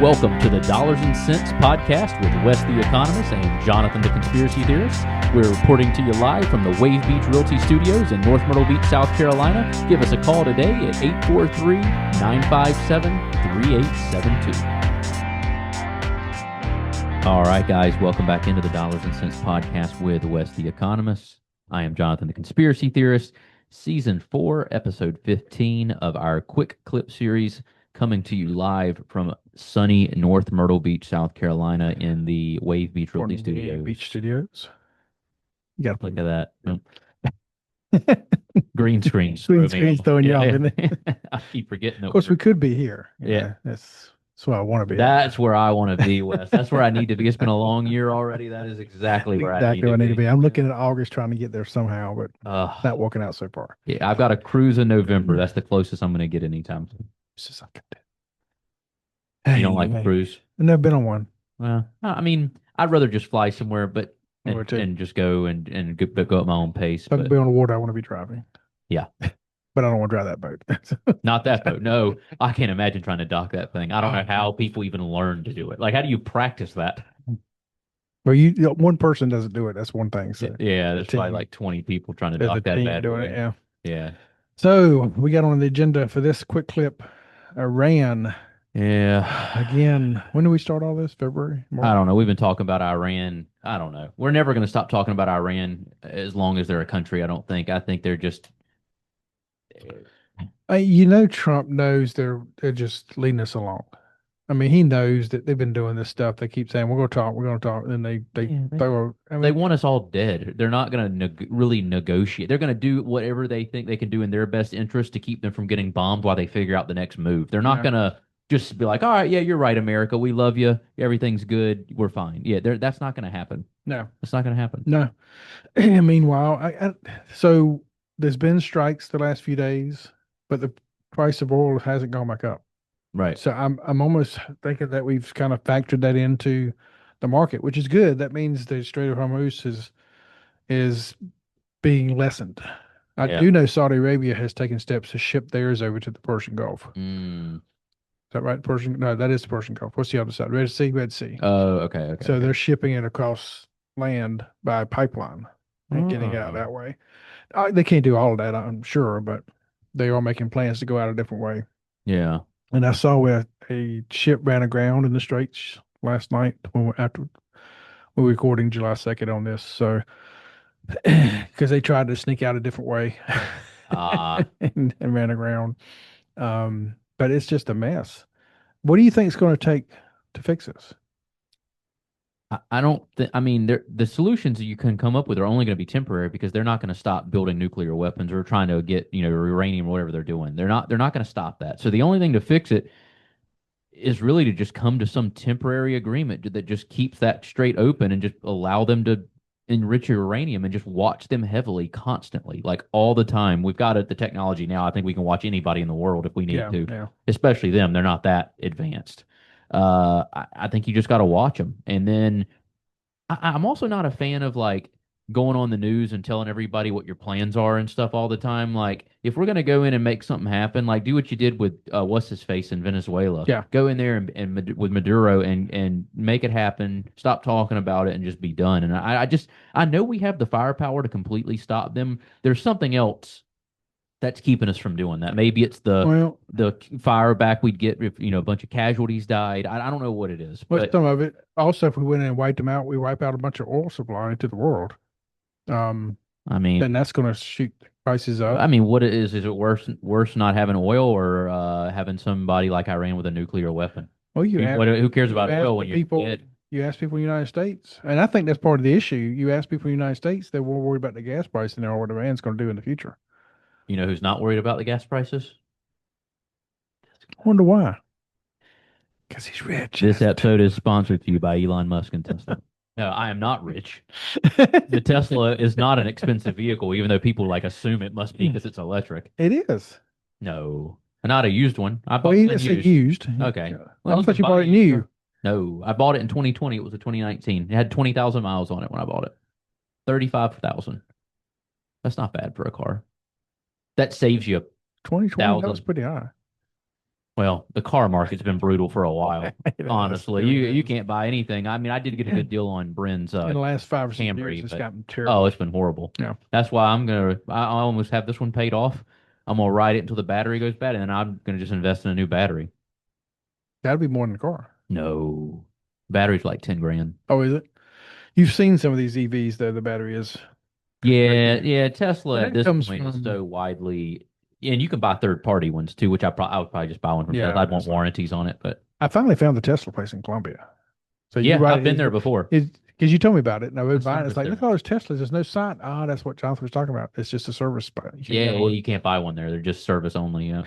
Welcome to the Dollars and Cents podcast with Wes the Economist and Jonathan the Conspiracy Theorist. We're reporting to you live from the Wave Beach Realty Studios in North Myrtle Beach, South Carolina. Give us a call today at 843-957-3872. All right, guys, welcome back into the Dollars and Cents podcast with Wes the Economist. I am Jonathan the Conspiracy Theorist. Season 4, Episode 15 of our Quick Clip series, coming to you live from sunny North Myrtle Beach, South Carolina, in the Wave Beach Realty Studios. Beach Studios. You got to Look at that. Green screen. Green screen's throwing you off, isn't it? I keep forgetting. Of course, we could be here. Yeah. That's where I want to be. That's where I want to be, Wes. That's where I need to be. It's been a long year already. That is exactly where I need to be. I'm looking at August trying to get there somehow, but not working out so far. Yeah, I've got a cruise in November. That's the closest I'm going to get anytime soon. You don't like a cruise? I've never been on one. Well, I mean, I'd rather just fly somewhere, but and just go and go at my own pace. If I could be on the water, I want to be driving. Yeah. But I don't want to drive that boat. Not that boat. No, I can't imagine trying to dock that thing. I don't know how people even learn to do it. Like, how do you practice that? Well, one person doesn't do it. That's one thing. So yeah, there's probably like 20 people trying to dock that bad doing it. Yeah. Yeah. So we got on the agenda for this quick clip, Iran. Yeah. Again, when do we start all this? February? March? I don't know. We've been talking about Iran. I don't know. We're never going to stop talking about Iran as long as they're a country, I don't think. I think they're just... Trump knows they're just leading us along. I mean, he knows that they've been doing this stuff. They keep saying, we're going to talk. And then they want us all dead. They're not going to really negotiate. They're going to do whatever they think they can do in their best interest to keep them from getting bombed while they figure out the next move. They're not going to just be like, all right, yeah, you're right, America. We love you. Everything's good. We're fine. Yeah, that's not going to happen. No. It's not going to happen. No. Meanwhile, so there's been strikes the last few days, but the price of oil hasn't gone back up. Right. So I'm almost thinking that we've kind of factored that into the market, which is good. That means the Strait of Hormuz is being lessened. I do know Saudi Arabia has taken steps to ship theirs over to the Persian Gulf. Is that right? No, that is the Persian Gulf. What's the other side? Red Sea? Oh, okay. So they're shipping it across land by pipeline and getting it out that way. They can't do all of that, I'm sure, but they are making plans to go out a different way. Yeah. And I saw where a ship ran aground in the Straits last night after we're recording July 2nd on this. So, because they tried to sneak out a different way and ran aground. But it's just a mess. What do you think it's going to take to fix this? I don't think, the solutions that you can come up with are only going to be temporary because they're not going to stop building nuclear weapons or trying to get, uranium or whatever they're doing. They're not going to stop that. So the only thing to fix it is really to just come to some temporary agreement that just keeps that strait open and just allow them to enrich uranium and just watch them heavily constantly, like all the time. We've got the technology now. I think we can watch anybody in the world if we need to, especially them. They're not that advanced. I think you just got to watch them. And then I'm also not a fan of like going on the news and telling everybody what your plans are and stuff all the time. Like, if we're going to go in and make something happen, like do what you did with what's his face in Venezuela. Yeah. Go in there and with Maduro and make it happen. Stop talking about it and just be done. And I know we have the firepower to completely stop them. There's something else that's keeping us from doing that. Maybe it's the fire back we'd get if a bunch of casualties died. I don't know what it is. But some of it. Also, if we went in and wiped them out, we wipe out a bunch of oil supply into the world. Then that's going to shoot prices up. What it is it worse not having oil or having somebody like Iran with a nuclear weapon? Well, who cares about oil when you're dead? You ask people in the United States, and I think that's part of the issue. You ask people in the United States, they're more worried about the gas price than they are what Iran's going to do in the future. You know who's not worried about the gas prices? I wonder why. Because he's rich. This episode is sponsored to you by Elon Musk and Tesla. No, I am not rich. The Tesla is not an expensive vehicle, even though people assume it must be because it's electric. It is. No, not a used one. I bought it used. Okay. Well, I thought you bought it new. No, I bought it in 2020. It was a 2019. It had 20,000 miles on it when I bought it. 35,000. That's not bad for a car. That saves you 2020. That was pretty high. Well, the car market's been brutal for a while. It has. It Honestly, really you has. can't buy anything. I mean, I did get a good deal on Bryn's In the last 5 or 6 years, Camry, it's but gotten oh, terrible. it's been horrible. Yeah, That's why I almost have this one paid off. I'm gonna ride it until the battery goes bad, and then I'm gonna just invest in a new battery. that'd be more than the car. No, battery's like 10 grand. Oh, is it? You've seen some of these EVs though. The battery is pretty Yeah, crazy. yeah. But Tesla at that this comes point is from, so widely, and you can buy third party ones too, which I would probably just buy one from Tesla. yeah, I'd want warranties on it, but I finally found the Tesla place in Columbia. So you're yeah, right. I've been there before. Because you told me about it, and I My went by, and it's service like, look there. at all those Teslas. There's no sign. Ah, that's what Jonathan was talking about. It's just a service spot. You can't Yeah, get yeah, one. you can't buy one there. They're just service only. Yeah.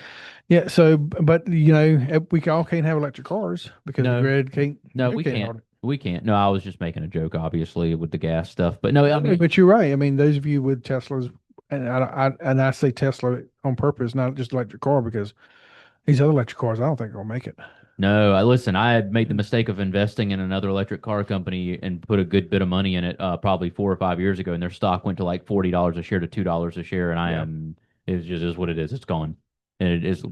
Yeah. So, but we all can't have electric cars because the No, grid can't. no, Grid we can't can't. hold it. We can't. No, I was just making a joke, obviously, with the gas stuff. But no, I No, mean, but you're right. I mean, those of you with Teslas, and I say Tesla on purpose, not just electric car, because these other electric cars, I don't think are gonna make it. no. Listen, I had made the mistake of investing in another electric car company and put a good bit of money in it, probably 4 or 5 years ago, and their stock went to like $40 a share to $2 a share, and I Yeah. am. It just is what it is. It's gone. And it is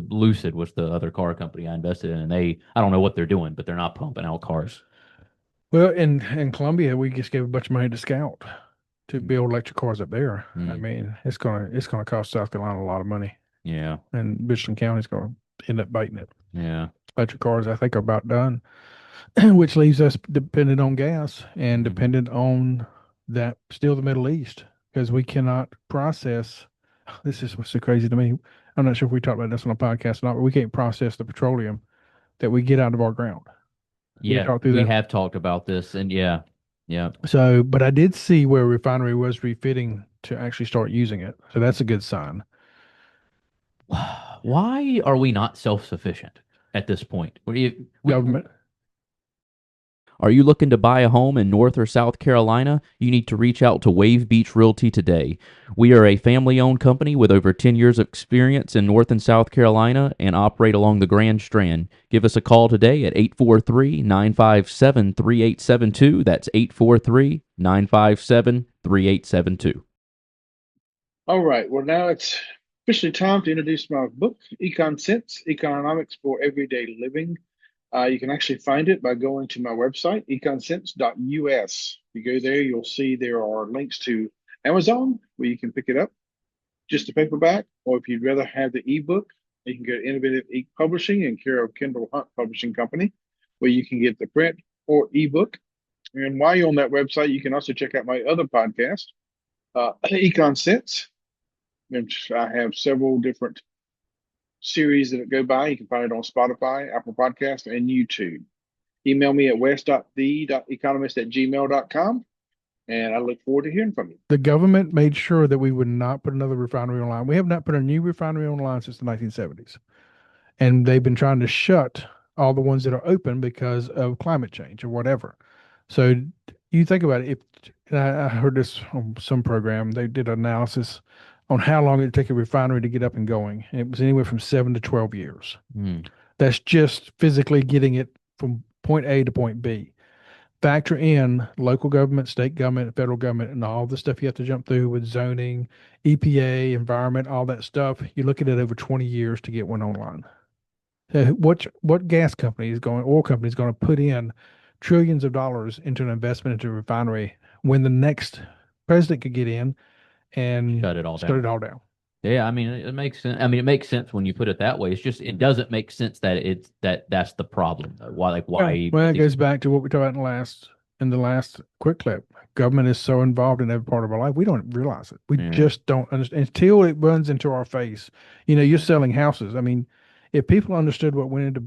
Lucid was the other car company I invested in, and I don't know what they're doing, but they're not pumping out cars. Well, in Columbia, we just gave a bunch of money to Scout to build electric cars up there. I Mm, mean, it's gonna cost South Carolina a lot of money, yeah, and Richland County's gonna end up biting it. yeah. Electric cars, I think, are about done, which leaves us dependent on gas and Hmm. dependent on that still the Middle East because we cannot process. This is what's so crazy to me. I'm not sure if we talked about this on a podcast or not, but we can't process the petroleum that we get out of our ground. We Yeah, talked through we that. have talked about this, and yeah, yeah. So, but I did see where a refinery was refitting to actually start using it. So that's a good sign. Why are we not self-sufficient at this point? Government. Are you looking to buy a home in North or South Carolina? You need to reach out to Wave Beach Realty today. We are a family owned company with over 10 years of experience in North and South Carolina and operate along the Grand Strand. Give us a call today at 843 957 3872. That's 843 957 3872. All right. Well, now it's officially time to introduce my book, Econ Sense, Economics for Everyday Living. You can actually find it by going to my website, econsense.us. If you go there, you'll see there are links to Amazon where you can pick it up, just a paperback, or if you'd rather have the ebook, you can go to Innovative Publishing in care of Kendall Hunt Publishing Company, where you can get the print or ebook. And while you're on that website, you can also check out my other podcast, Econ Sense, which I have several different series that go by. You can find it on Spotify, Apple Podcast, and YouTube. Email me at west.the.economist@gmail.com, and I look forward to hearing from you. The government made sure that we would not put another refinery online. We have not put a new refinery online since the 1970s. And they've been trying to shut all the ones that are open because of climate change or whatever. So you think about it. If and I heard this on some program, they did analysis on how long it'd take a refinery to get up and going. And it was anywhere from 7 to 12 years. Hmm. That's just physically getting it from point A to point B. Factor in local government, state government, federal government, and all the stuff you have to jump through with zoning, EPA, environment, all that stuff. You're looking at over 20 years to get one online. So what gas company is going, oil company is going to put in trillions of dollars into an investment into a refinery when the next president could get in and Shut it all shut down. it all down? Yeah, I mean it makes sense. I mean it makes sense when you put it that way. It's just it doesn't make sense that that's the problem. Though. Why Well, why well, it these goes back to what we talked about in the last quick clip. Government is so involved in every part of our life, we don't realize it. We yeah. just don't understand until it runs into our face. You're selling houses. I mean, if people understood what went into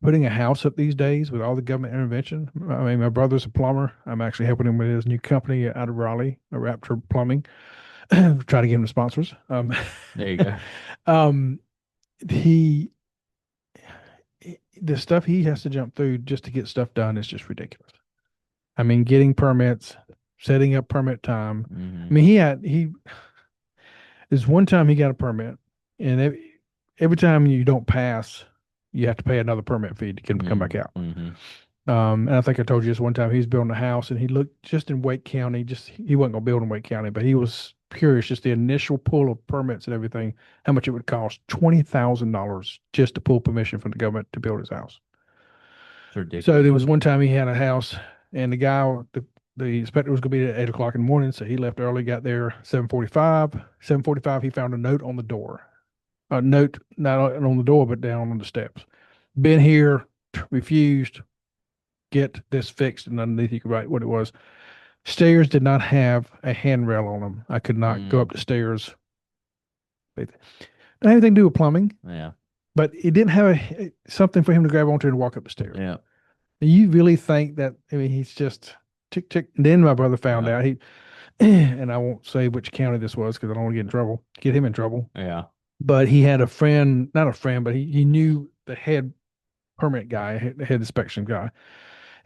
putting a house up these days with all the government intervention. I mean, my brother's a plumber. I'm actually helping him with his new company out of Raleigh, a Raptor Plumbing. Try to get him to sponsors. There you go. um, he, the stuff he has to jump through just to get stuff done is just ridiculous. I mean, getting permits, setting up permit time. I Hmm. mean, there's one time he got a permit, and every time you don't pass, you have to pay another permit fee to get him to come back out. Hmm. And I think I told you this one time he was building a house and he looked just in Wake County, just he wasn't gonna build in Wake County, but he was curious, just the initial pull of permits and everything, how much it would cost. $20,000 just to pull permission from the government to build his house. It's ridiculous. So there was one time he had a house, and the inspector was going to be at 8 o'clock in the morning, so he left early, got there 7:45. 7:45, he found a note on the door. A note not on the door, but down on the steps. Been here, refused. Get this fixed, and underneath you could write what it was. Stairs did not have a handrail on them. I could not go up the stairs. It didn't have anything to do with plumbing. Yeah. But it didn't have something for him to grab onto and walk up the stairs. Yeah. And you really think that, I mean, he's just tick, tick. And then my brother found out and I won't say which county this was because I don't want to get him in trouble. Yeah. But he had a friend, not a friend, but he knew the head permit guy, the head inspection guy.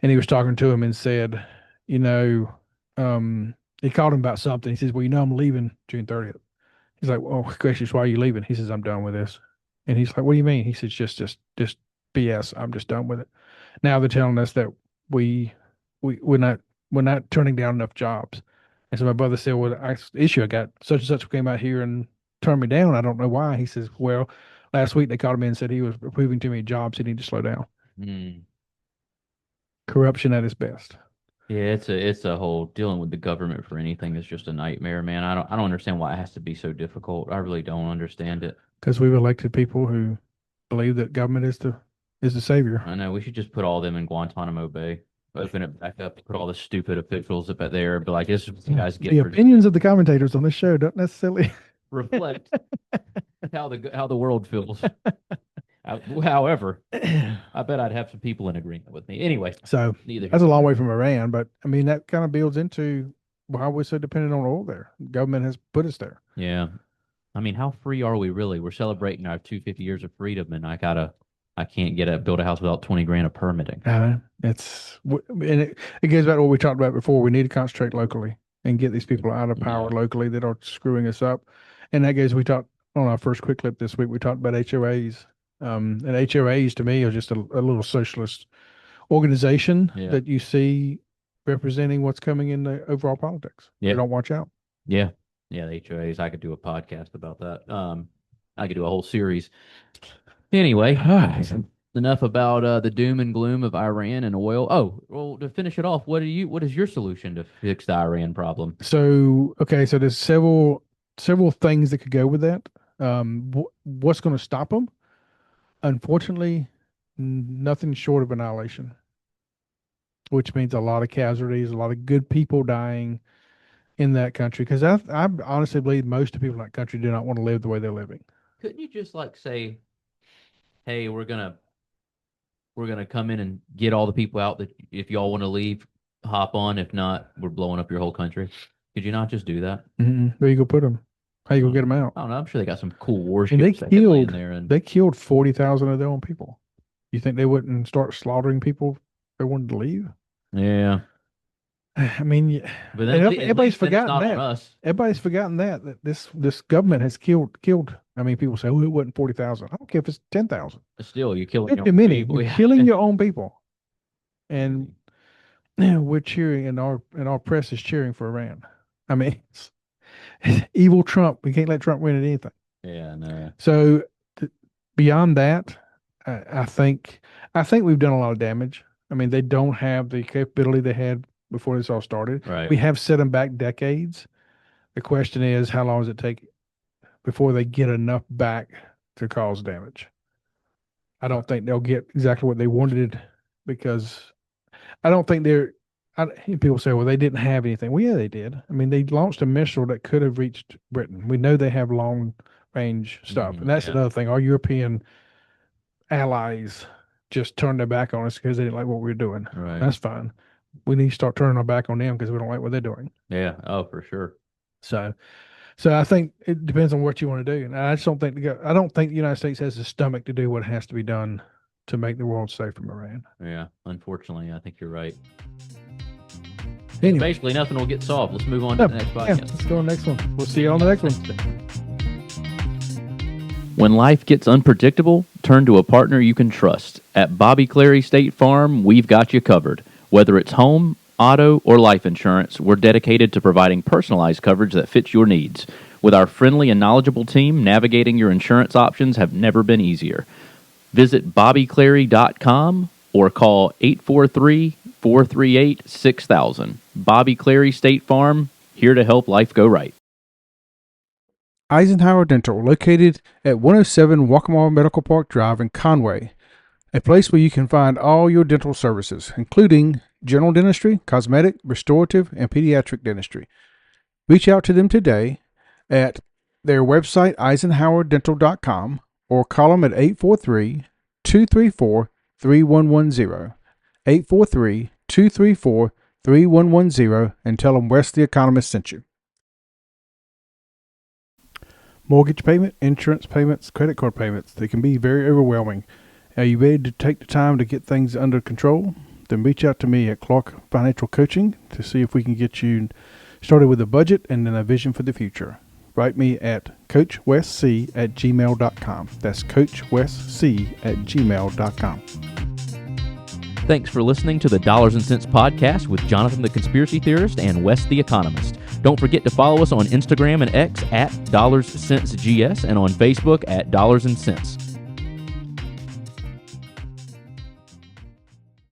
And he was talking to him and said, he called him about something. He says, well, I'm leaving June 30th. He's like, oh, gracious, why are you leaving? He says, I'm done with this. And he's like, what do you mean? He says, just BS. I'm just done with it. Now they're telling us that we're not turning down enough jobs. And so my brother said, well, the issue I got such and such came out here and turned me down. I don't know why. He says, well, last week they called him in and said he was approving too many jobs. He needed to slow down. Corruption at its best. Yeah, it's a whole dealing with the government for anything is just a nightmare, man. I don't understand why it has to be so difficult. I really don't understand it. Because we've elected people who believe that government is the savior. I know we should just put all of them in Guantanamo Bay, open it back up, put all the stupid officials up there, and be like, "This is what you guys get." The opinions of the commentators on this show don't necessarily reflect how the world feels. However, I bet I'd have some people in agreement with me. Anyway, so that's a long way from Iran, but I mean that kind of builds into why we're so dependent on oil there. The government has put us there. Yeah. I mean, how free are we really? We're celebrating our 250 years of freedom, and I can't build a house without 20 grand of permitting. And it goes back to what we talked about before. We need to concentrate locally and get these people out of power locally that are screwing us up. And that goes, we talked on our first quick clip this week, we talked about HOAs. And HOAs to me are just a little socialist organization that you see representing what's coming in the overall politics. Yeah. They don't watch out. Yeah. Yeah, the HOAs. I could do a podcast about that. I could do a whole series. Anyway, enough about the doom and gloom of Iran and oil. Oh, well, to finish it off, what is your solution to fix the Iran problem? So there's several things that could go with that. What's going to stop them? Unfortunately, nothing short of annihilation, which means a lot of casualties, a lot of good people dying in that country, because I honestly believe most of the people in that country do not want to live the way they're living. Couldn't you just say, hey, we're gonna come in and get all the people out that if y'all want to leave, hop on. If not, we're blowing up your whole country. Could you not just do that? Where you go put them? How you gonna get them out? I don't know. I'm sure they got some cool warships. And they killed 40,000 of their own people. You think they wouldn't start slaughtering people if they wanted to leave? Yeah. I mean, but everybody's forgotten that. Everybody's forgotten that this government has killed. I mean, people say, "Oh, it wasn't 40,000." I don't care if it's 10,000. Still, you're killing your own people. You're killing your own people, and we're cheering, and our press is cheering for Iran. I mean, it's evil Trump. We can't let Trump win at anything. Yeah, no. So beyond that, I think we've done a lot of damage. I mean, they don't have the capability they had before this all started. Right. We have set them back decades. The question is, how long does it take before they get enough back to cause damage? I don't think they'll get exactly what they wanted, because I don't think people say, well, they didn't have anything. Well, yeah, they did. I mean, they launched a missile that could have reached Britain. We know they have long range stuff. And that's another thing. Our European allies just turned their back on us because they didn't like what we were doing. Right. That's fine. We need to start turning our back on them because we don't like what they're doing. Yeah. Oh, for sure. So I think it depends on what you want to do. And I just don't think the United States has the stomach to do what has to be done to make the world safe from Iran. Yeah. Unfortunately, I think you're right. Anyway. Basically, nothing will get solved. Let's move on to the next podcast. Yeah, let's go to the next one. We'll see you on the next one. When life gets unpredictable, turn to a partner you can trust. At Bobby Clary State Farm, we've got you covered. Whether it's home, auto, or life insurance, we're dedicated to providing personalized coverage that fits your needs. With our friendly and knowledgeable team, navigating your insurance options have never been easier. Visit BobbyClary.com or call 843-438-6000. Bobby Clary State Farm, here to help life go right. Eisenhower Dental, located at 107 Waccamaw Medical Park Drive in Conway, a place where you can find all your dental services, including general dentistry, cosmetic, restorative, and pediatric dentistry. Reach out to them today at their website, eisenhowerdental.com, or call them at 843-234-3110, 843-234-3110, and tell them Wes the Economist sent you. Mortgage payment, insurance payments, credit card payments, they can be very overwhelming. Are you ready to take the time to get things under control? Then reach out to me at Clark Financial Coaching to see if we can get you started with a budget and then a vision for the future. Write me at coachwesc@gmail.com. That's coachwesc@gmail.com. Thanks for listening to the Dollars and Cents Podcast with Jonathan the Conspiracy Theorist and Wes the Economist. Don't forget to follow us on Instagram and X at DollarsCentsGS and on Facebook at Dollars and Cents.